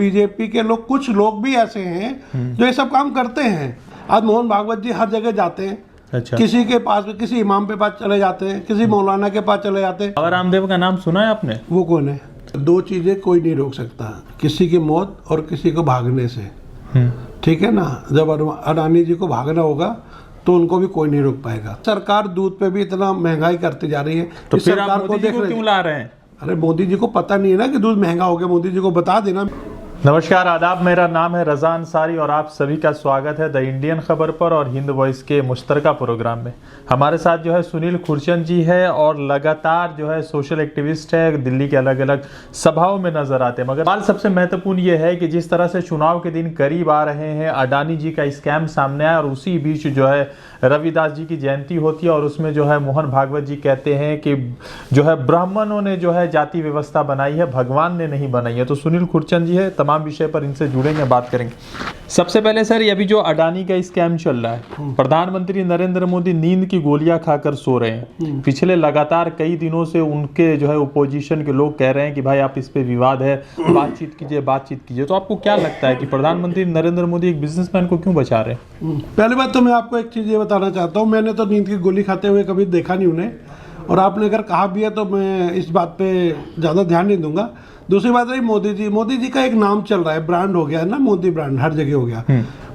BJP के लोग, कुछ लोग भी ऐसे हैं जो ये सब काम करते हैं। आज मोहन भागवत जी हर जगह जाते हैं। अच्छा। किसी के पास, किसी इमाम के पास चले जाते हैं, किसी मौलाना के पास चले जाते हैं। बाबा रामदेव का नाम सुना है आपने? वो कौन है? दो चीजें कोई नहीं रोक सकता, किसी की मौत और किसी को भागने से। ठीक है ना। जब अडानी जी को भागना होगा तो उनको भी कोई नहीं रोक पाएगा। सरकार दूध पे भी इतना महंगाई करती जा रही है, तो इस फिर सरकार आप मोदी जी को क्यों ला रहे हैं? अरे मोदी जी को पता नहीं है ना कि दूध महंगा हो गया, मोदी जी को बता देना। नमस्कार, आदाब। मेरा नाम है रजा अंसारी और आप सभी का स्वागत है द इंडियन खबर पर और हिंद वॉइस के मुश्तरका प्रोग्राम में। हमारे साथ जो है सुनील खुर्चंद जी है और लगातार जो है सोशल एक्टिविस्ट है, दिल्ली के अलग अलग सभाओं में नजर आते हैं। मगर सवाल सबसे महत्वपूर्ण ये है कि जिस तरह से चुनाव के दिन करीब आ रहे हैं, अडानी जी का स्कैम सामने आया और उसी बीच जो है रविदास जी की जयंती होती है और उसमें जो है मोहन भागवत जी कहते हैं कि जो है ब्राह्मणों ने जो है जाति व्यवस्था बनाई है, भगवान ने नहीं बनाई है। तो सुनील खुर्चंद जी है, तमाम विषय पर इनसे जुड़ेंगे, बात करेंगे। सबसे पहले सर, ये अभी जो अडानी का स्कैम चल रहा है, प्रधानमंत्री नरेंद्र मोदी नींद की गोलियां खाकर सो रहे हैं। पिछले लगातार कई दिनों से उनके जो है ओपोजिशन के लोग कह रहे हैं कि भाई आप इस पे विवाद है, बातचीत कीजिए। तो आपको क्या लगता है कि प्रधानमंत्री नरेंद्र मोदी एक बिजनेसमैन को क्यों बचा रहे हैं? पहली बात तो मैं आपको एक चीज ये बताना चाहता हूँ, मैंने तो नींद की गोली खाते हुए कभी देखा नहीं उन्हें, और आपने अगर कहा भी है तो मैं इस बात पे ज़्यादा ध्यान नहीं दूंगा। दूसरी बात रही मोदी जी का एक नाम चल रहा है, ब्रांड हो गया है ना, मोदी ब्रांड हर जगह हो गया।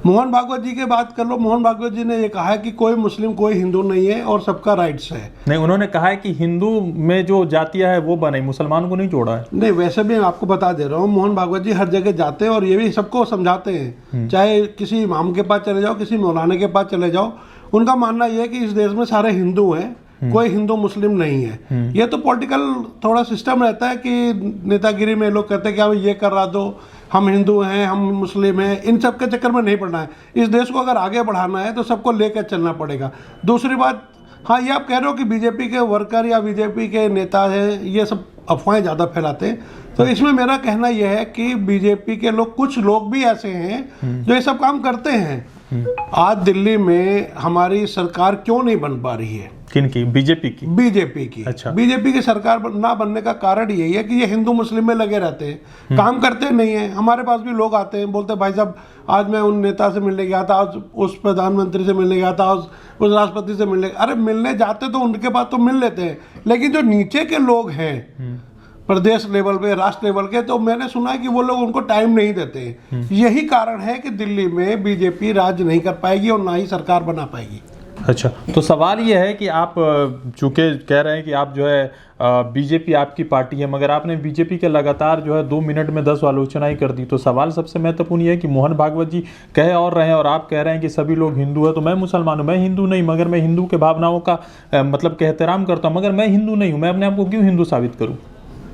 मोहन भागवत जी की बात कर लो, मोहन भागवत जी ने ये कहा है कि कोई मुस्लिम कोई हिंदू नहीं है और सबका राइट्स है। नहीं, उन्होंने कहा है कि हिंदू में जो जातियां है वो बनाई, मुसलमान को नहीं जोड़ा है। नहीं, वैसे भी मैं आपको बता दे रहा हूँ, मोहन भागवत जी हर जगह जाते हैं और ये भी सबको समझाते हैं। चाहे किसी इमाम के पास चले जाओ, किसी मौलाना के पास चले जाओ, उनका मानना यह है कि इस देश में सारे हिंदू हैं, कोई हिंदू मुस्लिम नहीं है। ये तो पॉलिटिकल थोड़ा सिस्टम रहता है कि नेतागिरी में लोग कहते हैं कि अब ये करा दो, हम हिंदू हैं, हम मुस्लिम हैं, इन सब के चक्कर में नहीं पड़ना है। इस देश को अगर आगे बढ़ाना है तो सबको लेकर चलना पड़ेगा। दूसरी बात, हाँ, ये आप कह रहे हो कि बीजेपी के वर्कर या बीजेपी के नेता हैं, ये सब अफवाहें ज़्यादा फैलाते हैं। तो इसमें मेरा कहना यह है कि बीजेपी के लोग, कुछ लोग भी ऐसे हैं जो ये सब काम करते हैं। आज दिल्ली में हमारी सरकार क्यों नहीं बन पा रही है? किनकी? बीजेपी की? बीजेपी की। अच्छा। बीजेपी की सरकार ना बनने का कारण यही है कि ये हिंदू मुस्लिम में लगे रहते हैं, काम करते नहीं है। हमारे पास भी लोग आते हैं, बोलते हैं भाई साहब आज मैं उन नेता से मिलने गया था, आज उस प्रधानमंत्री से मिलने गया था, उस राष्ट्रपति से मिलने। अरे मिलने जाते तो उनके पास तो मिल लेते हैं, लेकिन जो नीचे के लोग हैं प्रदेश लेवल पे, राष्ट्र लेवल के, तो मैंने सुना है कि वो लोग उनको टाइम नहीं देते। यही कारण है कि दिल्ली में बीजेपी राज नहीं कर पाएगी और ना ही सरकार बना पाएगी। अच्छा, तो सवाल ये है कि आप चूंकि कह रहे हैं कि आप जो है बीजेपी आपकी पार्टी है, मगर आपने बीजेपी के लगातार जो है 2 मिनट में 10 आलोचनाएं कर दी। तो सवाल सबसे महत्वपूर्ण ये है कि मोहन भागवत जी कह और रहे हैं और आप कह रहे हैं कि सभी लोग हिंदू है, तो मैं मुसलमान हूँ, मैं हिंदू नहीं, मगर मैं हिंदू के भावनाओं का मतलब के एहतराम करता हूँ, मगर मैं हिंदू नहीं हूँ। मैं अपने आप को क्यों हिंदू साबित करूँ?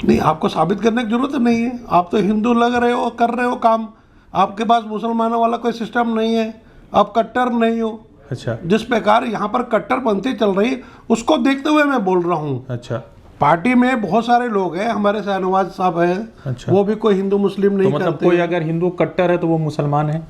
नहीं, आपको साबित करने की जरूरत नहीं है। आप तो हिंदू लग रहे हो, कर रहे हो काम। आपके पास मुसलमानों वाला कोई सिस्टम नहीं है, आप कट्टर नहीं हो। अच्छा। जिस प्रकार यहाँ पर कट्टरपंथी चल रही है उसको देखते हुए मैं बोल रहा हूँ। अच्छा। पार्टी में बहुत सारे लोग हैं, हमारे शाहनवाज साहब हैं। अच्छा। वो भी कोई हिंदू मुस्लिम नहीं तो मतलब करते। कोई अगर हिंदू कट्टर है तो वो मुसलमान है?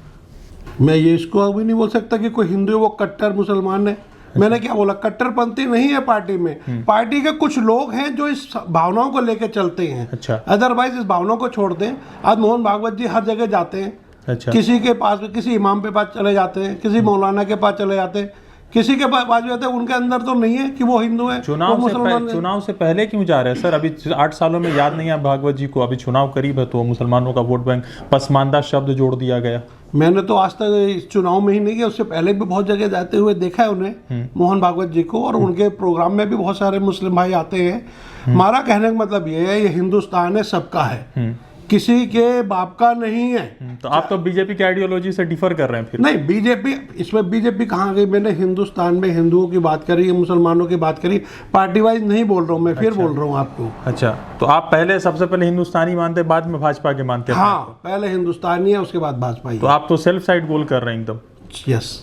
मैं ये इसको अभी नहीं बोल सकता कि कोई हिंदू वो कट्टर मुसलमान है। अच्छा। मैंने क्या बोला? कट्टरपंथी नहीं है पार्टी में। पार्टी के कुछ लोग हैं जो इस भावनाओं को लेकर चलते हैं। अच्छा। अदरवाइज इस भावनाओं को छोड़ दें। आज मोहन भागवत जी हर जगह जाते हैं। अच्छा। किसी के पास, किसी इमाम के पास चले जाते हैं, किसी मौलाना के पास चले जाते हैं, किसी के पास जाते हैं, उनके अंदर तो नहीं है कि वो हिंदू है। चुनाव से पहले क्यों जा रहे हैं सर? अभी 8 सालों में याद नहीं है भागवत जी को, अभी चुनाव करीब है तो मुसलमानों का वोट बैंक, पसमानदा शब्द जोड़ दिया गया। मैंने तो आज तक इस चुनाव में ही नहीं किया, उससे पहले भी बहुत जगह जाते हुए देखा है उन्हें, मोहन भागवत जी को, और उनके प्रोग्राम में भी बहुत सारे मुस्लिम भाई आते हैं। हमारा कहने का मतलब ये है, ये हिंदुस्तान है, सबका है, किसी के बाप का नहीं है। तो आप तो बीजेपी की आइडियोलॉजी से डिफर कर रहे हैं फिर? नहीं, बीजेपी, इसमें बीजेपी कहाँ गई? मैंने हिंदुस्तान में हिंदुओं की बात करी, मुसलमानों की बात करी, पार्टी वाइज नहीं बोल रहा हूँ मैं। फिर बोल रहा हूँ आपको। अच्छा, तो आप पहले सबसे पहले हिंदुस्तानी मानते, बाद में भाजपा के मानते? हाँ, पहले हिंदुस्तानी है, उसके बाद भाजपा। तो आप तो सेल्फ साइड गोल कर रहे हैं एकदम। यस।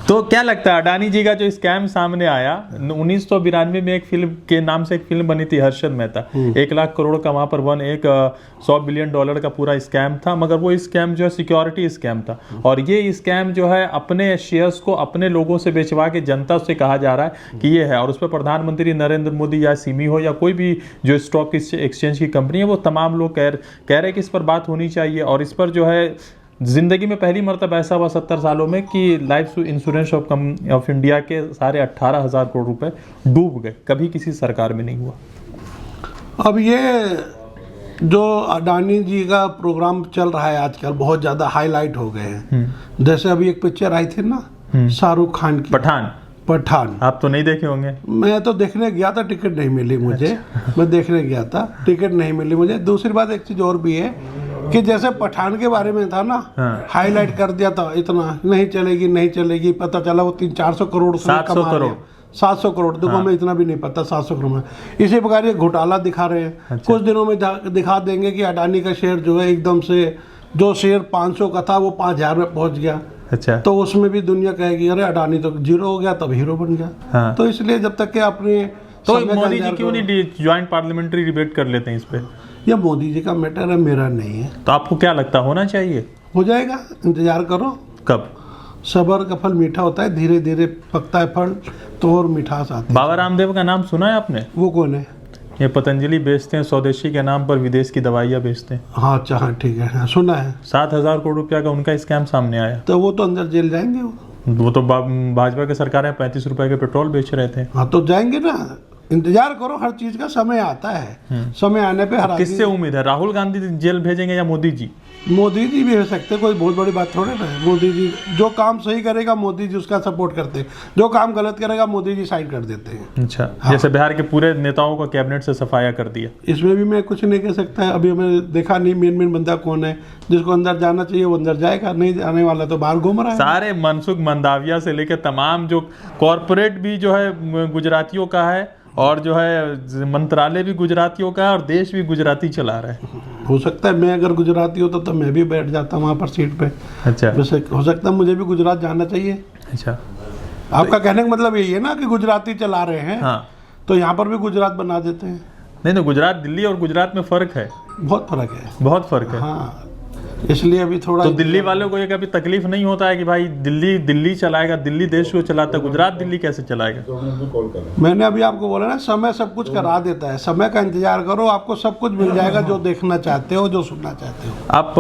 तो क्या लगता है अडानी जी का जो स्कैम सामने आया 1992 में एक फिल्म के नाम से एक फिल्म बनी थी हर्षद मेहता, 1 लाख करोड़ का वहां पर $100 बिलियन का पूरा स्कैम था, मगर वो स्कैम जो है सिक्योरिटी स्कैम था। और ये स्कैम जो है अपने शेयर्स को अपने लोगों से बेचवा के जनता से कहा जा रहा है कि ये है, और उस पर प्रधानमंत्री नरेंद्र मोदी या सिमी हो या कोई भी जो स्टॉक एक्सचेंज की कंपनी है वो तमाम लोग कह रहे हैं कि इस पर बात होनी चाहिए। और इस पर जो है जिंदगी में पहली मरतबा ऐसा हुआ 70 सालों में कि लाइफ इंश्योरेंस ऑफ इंडिया के सारे 18,000 करोड़ रुपए डूब गए, कभी किसी सरकार में नहीं हुआ। अब ये जो अडानी जी का प्रोग्राम चल रहा है आजकल बहुत ज़्यादा हाईलाइट हो गए हैं। जैसे अभी एक पिक्चर आई थी ना शाहरुख खान की, पठान। आप तो नहीं देखे होंगे। मैं तो देखने गया था, टिकट नहीं मिली मुझे। मैं देखने गया था, टिकट नहीं मिली मुझे। दूसरी बात एक चीज़ और भी है कि जैसे पठान के बारे में था ना, हाईलाइट कर दिया था, इतना नहीं चलेगी, पता चला वो 300-400 करोड़ 700 करोड़ देखो, हमें इतना भी नहीं पता 700 करोड़ में। इसी प्रकार ये घोटाला दिखा रहे हैं। अच्छा। कुछ दिनों में दिखा देंगे कि अडानी का शेयर जो है एकदम से जो शेयर 500 का था वो 5000 में पहुंच गया। अच्छा। तो उसमें भी दुनिया कहेगी अरे अडानी तो 0 हो गया, तब हीरो बन गया। हाँ। तो इसलिए जब तक कि अपने तो मोदी जी क्यों नहीं ज्वाइंट पार्लियामेंट्री डिबेट कर लेते हैं इस पे? ये मोदी जी का मैटर है, मेरा नहीं है। तो आपको क्या लगता होना चाहिए? हो जाएगा, इंतजार करो। कब? सबर का फल मीठा होता है, धीरे धीरे पकता है फल तो और मिठास आती है। बाबा रामदेव का नाम सुना है आपने? वो कौन है? ये पतंजलि बेचते हैं, स्वदेशी के नाम पर विदेश की दवाइयाँ बेचते हैं। हाँ अच्छा, हाँ ठीक है, हाँ, सुना है। 7,000 करोड़ रुपया का उनका स्कैम सामने आया। तो वो तो अंदर जेल जाएंगे। वो तो भाजपा की सरकार है, 35 रुपए के पेट्रोल बेच रहे थे। हाँ तो जाएंगे ना, इंतजार करो, हर चीज का समय आता है। समय आने पे हर किससे उम्मीद है? राहुल गांधी जेल भेजेंगे या मोदी जी? मोदी जी भी हो सकते, कोई बहुत बड़ी बात थोड़ी ना है। मोदी जी जो काम सही करेगा मोदी जी उसका सपोर्ट करते हैं, जो काम गलत करेगा मोदी जी साइड कर देते हैं। अच्छा। हाँ। जैसे बिहार के पूरे नेताओं को कैबिनेट से सफाया कर दिया। इसमें भी मैं कुछ नहीं कह सकता है, अभी हमें देखा नहीं मेन बंदा कौन है। जिसको अंदर जाना चाहिए वो अंदर जाएगा, नहीं जाने वाला तो बाहर घूम रहा है। सारे मनसुख मंडाविया से लेकर तमाम जो कॉर्पोरेट भी जो है गुजरातियों का है, और जो है मंत्रालय भी गुजरातियों का है, और देश भी गुजराती चला रहा है। हो सकता है मैं अगर गुजराती होता तो मैं भी बैठ जाता वहाँ पर सीट पे। अच्छा। वैसे हो सकता है मुझे भी गुजरात जाना चाहिए। अच्छा। आपका कहने का मतलब यही है ना कि गुजराती चला रहे हैं। हाँ। तो यहाँ पर भी गुजरात बना देते हैं। नहीं तो गुजरात, दिल्ली और गुजरात में फर्क है। बहुत फर्क है, बहुत फर्क है। हाँ, इसलिए अभी थोड़ा तो दिल्ली वालों को ये कभी तकलीफ नहीं होता है कि भाई दिल्ली चलाएगा, दिल्ली देश को चलाता है, गुजरात दिल्ली कैसे चलाएगा? मैंने अभी आपको बोला ना, समय सब कुछ करा देता है। समय का इंतजार करो, आपको सब कुछ मिल जाएगा जो देखना चाहते हो, जो सुनना चाहते हो। आप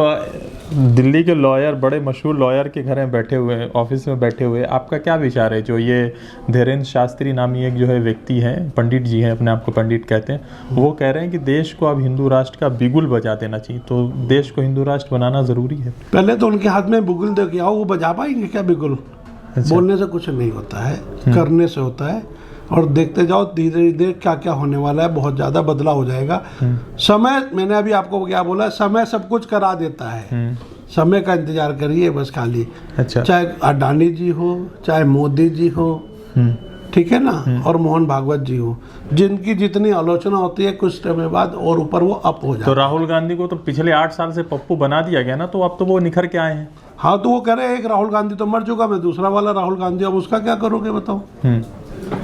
दिल्ली के लॉयर, बड़े मशहूर लॉयर के घर में बैठे हुए, ऑफिस में बैठे हुए, आपका क्या विचार है? जो ये धीरेन्द्र शास्त्री नामी एक जो है व्यक्ति हैं, पंडित जी हैं, अपने आप को पंडित कहते हैं, वो कह रहे हैं कि देश को अब हिंदू राष्ट्र का बिगुल बजा देना चाहिए। तो देश को हिंदू राष्ट्र बनाना जरूरी है। पहले तो उनके हाथ में बिगुल दे के आओ, वो बजा पाएंगे क्या बिगुल? अच्छा। बोलने से कुछ नहीं होता है, करने से होता है। और देखते जाओ धीरे धीरे क्या क्या होने वाला है, बहुत ज्यादा बदलाव हो जाएगा। समय, मैंने अभी आपको क्या बोला, समय सब कुछ करा देता है। समय का इंतजार करिए बस खाली। अच्छा। चाहे अडानी जी हो, चाहे मोदी जी हो, ठीक है ना, और मोहन भागवत जी हो, जिनकी जितनी आलोचना होती है कुछ समय बाद और ऊपर वो अप हो जाता है। तो राहुल गांधी को तो पिछले 8 साल से पप्पू बना दिया गया ना, तो अब तो वो निखर के आए हैं। हाँ तो वो कह रहे हैं एक राहुल गांधी तो मर चुका, मैं दूसरा वाला राहुल गांधी, अब उसका क्या करोगे बताओ?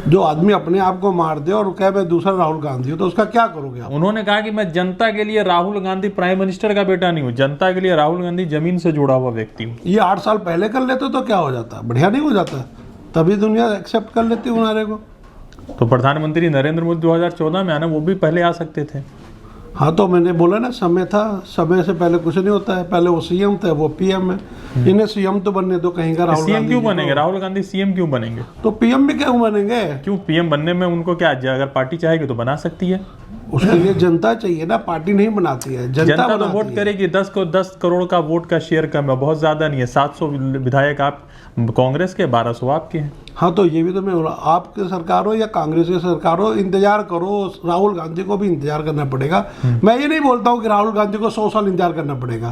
जो आदमी अपने आप को मार दे और कहे मैं दूसरा राहुल गांधी हूँ, तो उसका क्या करोगे आप? उन्होंने कहा कि मैं जनता के लिए राहुल गांधी प्राइम मिनिस्टर का बेटा नहीं हूँ, जनता के लिए राहुल गांधी जमीन से जुड़ा हुआ व्यक्ति हूँ। ये 8 साल पहले कर लेते तो क्या हो जाता? बढ़िया नहीं हो जाता? तभी दुनिया एक्सेप्ट कर लेती उन्हारे को। तो प्रधानमंत्री नरेंद्र मोदी 2014 में आना, वो भी पहले आ सकते थे। हाँ तो मैंने बोला ना, समय था, समय से पहले कुछ नहीं होता है। पहले वो सीएम थे, वो पीएम है। इन्हें सीएम तो बनने दो कहीं का। राहुल सीएम क्यों बनेंगे? राहुल गांधी सीएम क्यों बनेंगे? तो पीएम भी क्यों बनेंगे? क्यों पीएम बनने में उनको क्या, अगर पार्टी चाहेगी तो बना सकती है। उसके लिए जनता चाहिए ना, पार्टी नहीं बनाती है। जनता तो वोट करेगी। 10 करोड़ का वोट का शेयर कम है, बहुत ज्यादा नहीं है। 700 विधायक आप कांग्रेस के, 1200 आपके हैं। हाँ तो ये भी तो मैं बोला, आपकी सरकार हो या कांग्रेस की सरकार हो, इंतजार करो। राहुल गांधी को भी इंतजार करना पड़ेगा। मैं ये नहीं बोलता हूँ कि राहुल गांधी को 100 साल इंतजार करना पड़ेगा,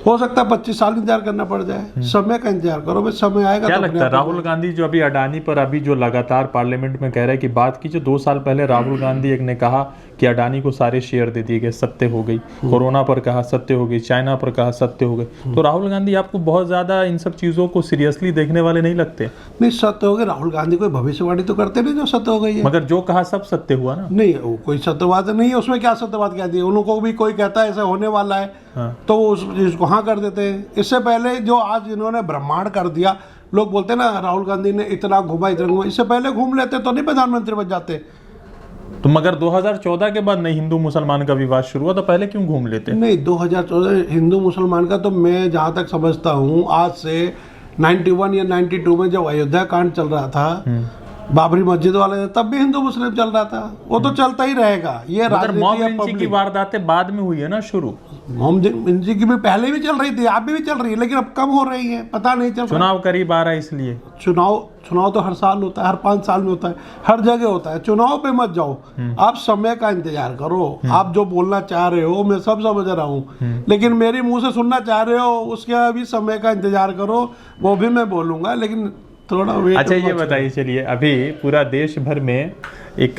हो सकता है 25 साल इंतजार करना पड़ जाए। समय का इंतजार करो, भाई समय आएगा। क्या तो लगता है राहुल गांधी जो अभी अडानी पर अभी जो लगातार पार्लियामेंट में कह रहे हैं कि बात की, जो 2 साल पहले राहुल गांधी एक ने कहा कि अडानी को सारे शेयर दे दिए गए, सत्य हो गई। कोरोना पर कहा सत्य हो गई, चाइना पर कहा सत्य हो गई। तो राहुल गांधी आपको बहुत ज्यादा इन सब चीजों को सीरियसली देखने वाले नहीं लगते? नहीं, सत्य हो गए। राहुल गांधी कोई भविष्यवाणी तो करते नहीं जो सत्य हो गई है। मगर जो कहा सब सत्य हुआ ना। नहीं, वो कोई सत्यवाद नहीं है उसमें। क्या सत्यवाद कह दिया? उनको भी कोई कहता है ऐसा होने वाला है, हाँ। तो वो उसको हाँ कर देते हैं। इससे पहले जो आज इन्होंने ब्रह्मांड कर दिया, लोग बोलते हैं ना राहुल गांधी ने इतना घूमा इतना घूमा, इससे पहले घूम लेते तो नहीं प्रधानमंत्री बन जाते। तो मगर 2014 के बाद नहीं हिंदू मुसलमान का विवाद शुरू हुआ, तो पहले क्यों घूम लेते? नहीं, 2014 हिंदू मुसलमान का तो मैं जहाँ तक समझता हूँ, आज से 91 या 92 में जब अयोध्या कांड चल रहा था, बाबरी मस्जिद वाले, तब भी हिंदू मुस्लिम चल रहा था। वो तो चलता ही रहेगा। ये मॉब राजनीति लिंचिंग की वारदातें बाद में हुई है ना शुरू। मोहम्मद की भी पहले भी चल रही थी, आप भी चल रही है, लेकिन अब कम हो रही है, पता नहीं चल रहा। चुनाव करीब आ रहा है इसलिए। चुनाव तो हर साल होता है, हर 5 साल में होता है, हर जगह होता है। चुनाव पे मत जाओ, आप समय का इंतजार करो। आप जो बोलना चाह रहे हो मैं सब समझ रहा हूँ, लेकिन मेरे मुंह से सुनना चाह रहे हो, उसके अभी समय का इंतजार करो, वो भी मैं बोलूंगा, लेकिन थोड़ा वेट। अच्छा, ये बताइए, चलिए अभी पूरा देश भर में एक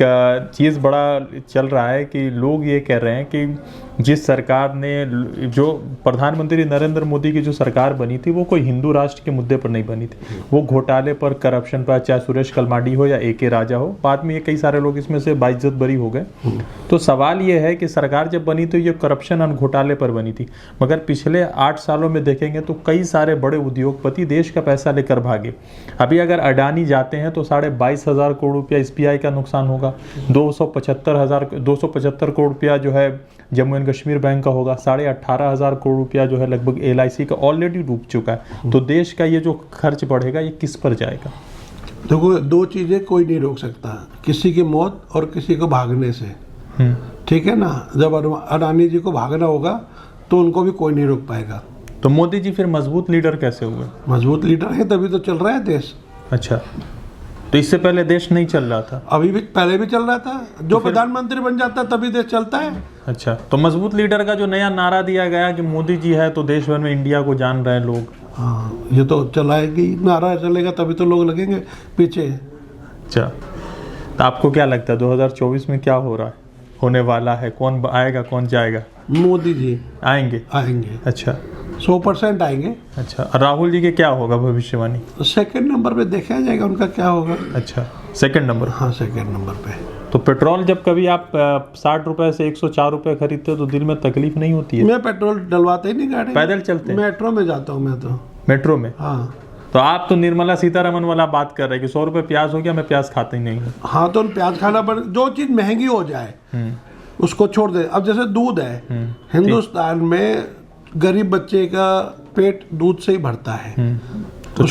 चीज़ बड़ा चल रहा है कि लोग ये कह रहे हैं कि जिस सरकार ने, जो प्रधानमंत्री नरेंद्र मोदी की जो सरकार बनी थी, वो कोई हिंदू राष्ट्र के मुद्दे पर नहीं बनी थी। वो घोटाले पर, करप्शन पर, चाहे सुरेश कलमाडी हो या AK राजा हो, बाद में ये कई सारे लोग इसमें से बाइज्जत बरी हो गए। तो सवाल ये है कि सरकार जब बनी तो ये करप्शन और घोटाले पर बनी थी, मगर पिछले 8 सालों में देखेंगे तो कई सारे बड़े उद्योगपति देश का पैसा लेकर भागे। अभी अगर अडानी जाते हैं तो 22,500 करोड़ रुपया SBI का नुकसान होगा, 275 करोड़ रुपया जो है जम्मू एंड कश्मीर बैंक का होगा, 18,500 करोड़ रुपया जो है लगभग LIC का ऑलरेडी डूब चुका है। तो देश का ये जो खर्च बढ़ेगा ये किस पर जाएगा? देखो, 2 चीजें कोई नहीं रोक सकता, किसी की मौत और किसी को भागने से। ठीक है ना? जब अडानी जी को भागना होगा तो उनको भी कोई नहीं रोक पाएगा। तो मोदी जी फिर मजबूत लीडर कैसे हुए? मजबूत लीडर है तभी तो चल रहा है देश। अच्छा, तो इससे पहले देश नहीं चल रहा था? अभी भी, पहले भी चल रहा था। जो प्रधानमंत्री बन जाता है तभी देश चलता है। अच्छा, तो मजबूत लीडर का जो नया नारा दिया गया कि मोदी जी है तो देश भर में इंडिया को जान रहे हैं लोग। हाँ, ये तो चलाएगी, नारा चलेगा तभी तो लोग लगेंगे पीछे। अच्छा, तो आपको क्या लगता है 2024 में क्या हो रहा है, होने वाला है? कौन आएगा, कौन जाएगा? मोदी जी आएंगे। अच्छा, 100% आएंगे। अच्छा, और राहुल जी के क्या होगा भविष्यवाणी? सेकंड नंबर पे देखा जाएगा उनका क्या होगा। अच्छा, सेकंड नंबर। हाँ, सेकंड नंबर पे। तो पेट्रोल जब कभी आप 60 रुपए से 104 रुपए खरीदते हो तो दिल में तकलीफ नहीं होती है? मैं पेट्रोल डलवाते ही नहीं गाड़ी, पैदल चलते हैं? मेट्रो में जाता हूँ मैं तो। मेट्रो में? हाँ। तो आप तो निर्मला सीतारमन वाला बात कर रहे हैं कि 100 रुपए प्याज हो गया, मैं प्याज खाता ही नहीं हूँ। हाँ, तो प्याज खाना पड़े, जो चीज महंगी हो जाए उसको छोड़ दे। अब जैसे दूध है, हिंदुस्तान में गरीब बच्चे का पेट दूध से ही भरता है। तो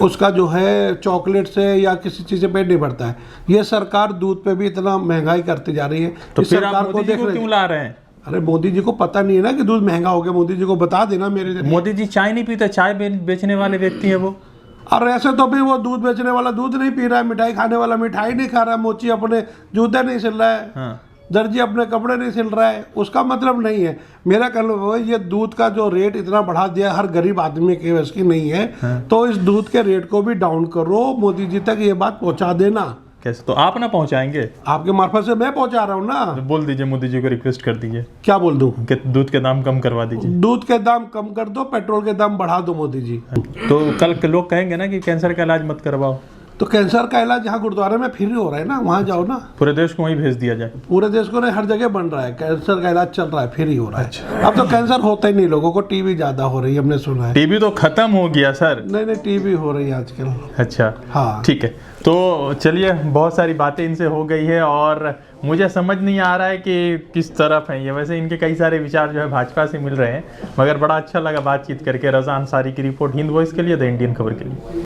उसका जो है चॉकलेट से या किसी चीज से पेट नहीं भरता है। ये सरकार दूध पे भी इतना महंगाई करती जा रही है। तो फिर आप मोदी जी को क्यों ला रहे हैं? अरे, मोदी जी को पता नहीं है ना कि दूध महंगा हो गया। मोदी जी को बता देना मेरे जरिए। मोदी जी चाय नहीं पीते, चाय बेचने वाले व्यक्ति है वो। और ऐसे तो भी वो दूध बेचने वाला दूध नहीं पी रहा है, मिठाई खाने वाला मिठाई नहीं खा रहा है, मोची अपने जूते नहीं सिल रहा है, हाँ। दर्जी अपने कपड़े नहीं सिल रहा है। उसका मतलब नहीं है। मेरा कहना है, ये दूध का जो रेट इतना बढ़ा दिया, हर गरीब आदमी के वश की नहीं है। हाँ। तो इस दूध के रेट को भी डाउन करो, मोदी जी तक ये बात पहुंचा देना। कैसे? तो आप ना पहुंचाएंगे? आपके मार्फत से मैं पहुंचा रहा हूँ ना। तो बोल दीजिए, मोदी जी को रिक्वेस्ट कर दीजिए। क्या बोल दूं? कि दूध के दाम कम करवा दीजिए। दूध के दाम कम कर दो, पेट्रोल के दाम बढ़ा दो मोदी जी। तो कल के लोग कहेंगे ना कि कैंसर का इलाज मत करवाओ। तो कैंसर का इलाज यहाँ गुरुद्वारे में फ्री हो रहा है ना, वहाँ जाओ ना। पूरे देश को वहीं भेज दिया जाए। पूरे देश को नहीं, हर जगह बन रहा है, कैंसर का इलाज चल रहा है, फ्री हो रहा है। अब तो कैंसर होता ही नहीं, लोगों को टीबी ज्यादा हो रही है, हमने सुना है। टीबी तो खत्म हो गया सर। नहीं, टीबी हो रही है आजकल। अच्छा, हाँ, ठीक है। तो चलिए, बहुत सारी बातें इनसे हो गई है और मुझे समझ नहीं आ रहा है कि किस तरफ है ये। वैसे इनके कई सारे विचार जो है भाजपा से मिल रहे हैं, मगर बड़ा अच्छा लगा बातचीत करके। रज़ा अंसारी की रिपोर्ट, हिंद वॉइस के लिए, द इंडियन खबर के लिए।